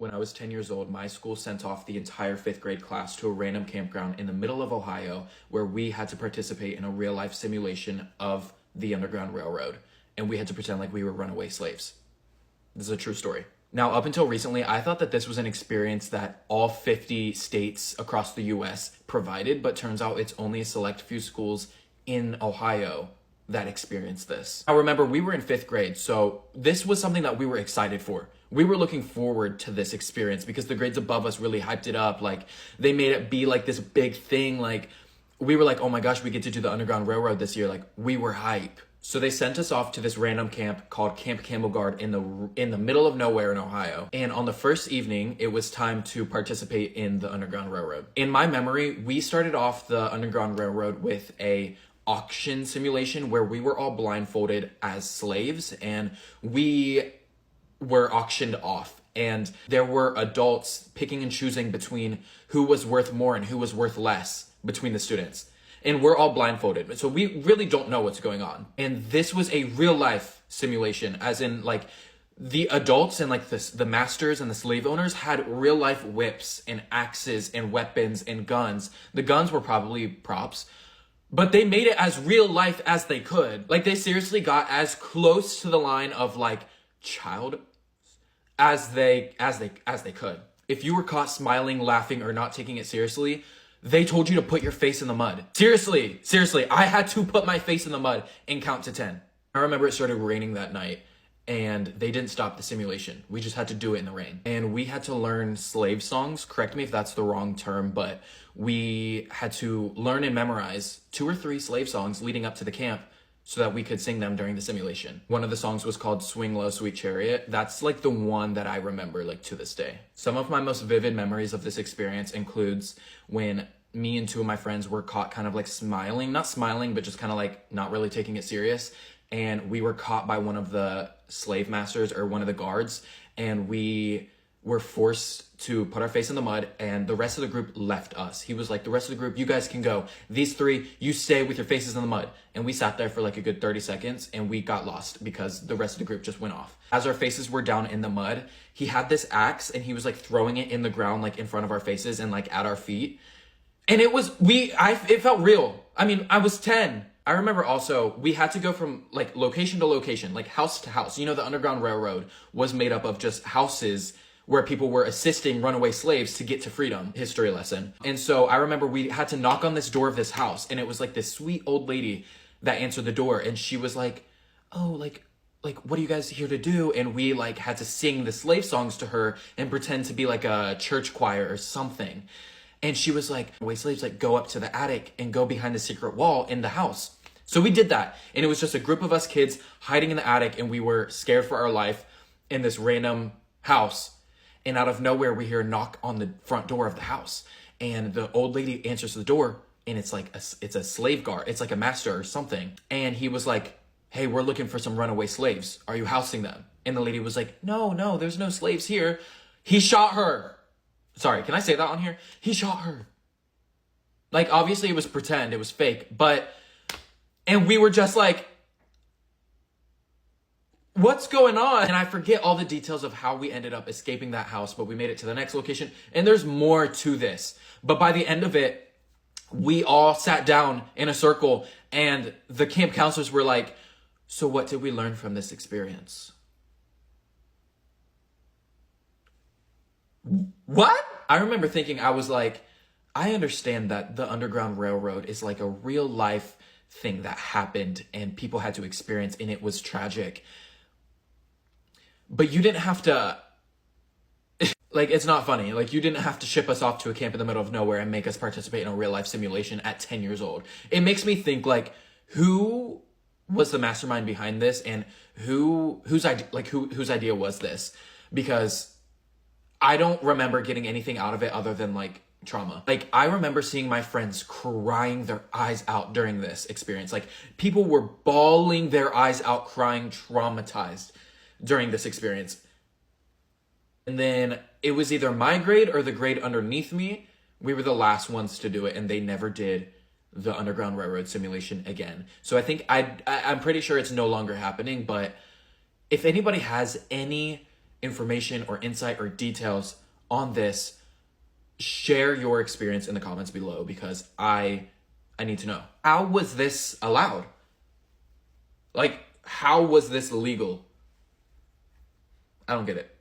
When I was 10 years old, my school sent off the entire fifth grade class to a random campground in the middle of Ohio where we had to participate in a real life simulation of the Underground Railroad. And we had to pretend like we were runaway slaves. This is a true story. Now, up until recently, I thought that this was an experience that all 50 states across the US provided, but turns out it's only a select few schools in Ohio that experienced this. Now, remember, we were in fifth grade, so this was something that we were excited for. We were looking forward to this experience because the grades above us really hyped it up. Like, they made it be like this big thing. Like, we were like, oh my gosh, we get to do the Underground Railroad this year. Like, we were hype. So they sent us off to this random camp called Camp Campbell Guard in the middle of nowhere in Ohio. And on the first evening, it was time to participate in the Underground Railroad. In my memory, we started off the Underground Railroad with a auction simulation where we were all blindfolded as slaves and we were auctioned off. And there were adults picking and choosing between who was worth more and who was worth less between the students. And we're all blindfolded. So we really don't know what's going on. And this was a real life simulation, as in like the adults and like the masters and the slave owners had real life whips and axes and weapons and guns. The guns were probably props, but they made it as real life as they could. Like they seriously got as close to the line of like child as they could. If you were caught smiling, laughing, or not taking it seriously, they told you to put your face in the mud. Seriously, I had to put my face in the mud and count to 10. I remember it started raining that night and they didn't stop the simulation. We just had to do it in the rain. And we had to learn slave songs. Correct me if that's the wrong term, but we had to learn and memorize 2 or 3 slave songs leading up to the camp so that we could sing them during the simulation. One of the songs was called Swing Low, Sweet Chariot. That's like the one that I remember like to this day. Some of my most vivid memories of this experience includes when me and 2 of my friends were caught kind of like smiling, not smiling, but just kind of like not really taking it serious. And we were caught by one of the slave masters or one of the guards. And we were forced to put our face in the mud and the rest of the group left us. He was like, the rest of the group, you guys can go. These 3, you stay with your faces in the mud. And we sat there for like a good 30 seconds and we got lost because the rest of the group just went off. As our faces were down in the mud, he had this axe and he was like throwing it in the ground, like in front of our faces and like at our feet. And it felt real. I mean, I was 10. I remember also we had to go from like location to location, like house to house. You know, the Underground Railroad was made up of just houses where people were assisting runaway slaves to get to freedom. History lesson. And so I remember we had to knock on this door of this house and it was like this sweet old lady that answered the door and she was like, oh, like, what are you guys here to do? And we like had to sing the slave songs to her and pretend to be like a church choir or something. And she was like, runaway slaves, like go up to the attic and go behind the secret wall in the house. So we did that. And it was just a group of us kids hiding in the attic and we were scared for our life in this random house. And out of nowhere, we hear a knock on the front door of the house. And the old lady answers the door and it's like, it's a slave guard. It's like a master or something. And he was like, hey, we're looking for some runaway slaves. Are you housing them? And the lady was like, no, there's no slaves here. He shot her. Sorry, can I say that on here? He shot her. Like, obviously it was pretend, it was fake, and we were just like, what's going on? And I forget all the details of how we ended up escaping that house, but we made it to the next location. And there's more to this. But by the end of it, we all sat down in a circle and the camp counselors were like, so what did we learn from this experience? What? I remember thinking, I was like, I understand that the Underground Railroad is like a real life thing that happened and people had to experience and it was tragic. But you didn't have to, like, it's not funny. Like, you didn't have to ship us off to a camp in the middle of nowhere and make us participate in a real life simulation at 10 years old. It makes me think, like, who was the mastermind behind this and whose idea was this? Because I don't remember getting anything out of it other than like trauma. Like I remember seeing my friends crying their eyes out during this experience. Like people were bawling their eyes out, crying, traumatized during this experience. And then it was either my grade or the grade underneath me. We were the last ones to do it and they never did the Underground Railroad simulation again. So I think I'm pretty sure it's no longer happening, but if anybody has any information or insight or details on this, share your experience in the comments below, because I need to know. How was this allowed? Like, how was this legal? I don't get it.